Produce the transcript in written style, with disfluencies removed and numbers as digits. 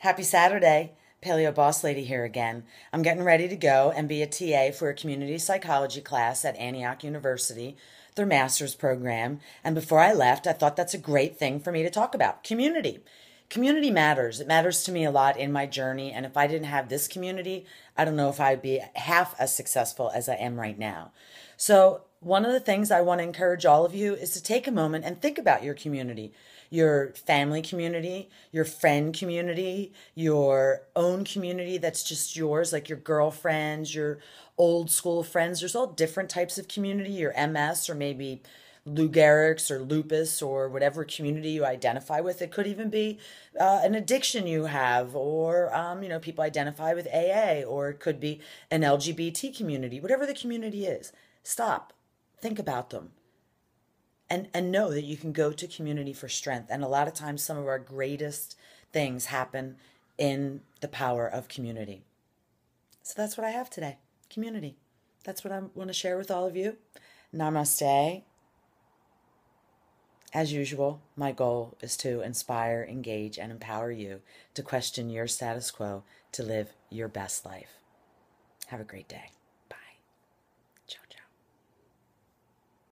Happy Saturday. Paleo Boss Lady here again. I'm getting ready to go and be a TA for a community psychology class at Antioch University, their master's program. And before I left, I thought that's a great thing for me to talk about. Community. Community matters. It matters to me a lot in my journey. And if I didn't have this community, I don't know if I'd be half as successful as I am right now. So, one of the things I want to encourage all of you is to take a moment and think about your community, your family community, your friend community, your own community that's just yours, like your girlfriends, your old school friends. There's all different types of community, your MS or maybe Lou Gehrig's or lupus or whatever community you identify with. It could even be an addiction you have, or people identify with AA, or it could be an LGBT community. Whatever the community is, stop, think about them, and know that you can go to community for strength. And a lot of times, some of our greatest things happen in the power of community. So that's what I have today. Community. That's what I want to share with all of you. Namaste. As usual, my goal is to inspire, engage, and empower you to question your status quo to live your best life. Have a great day.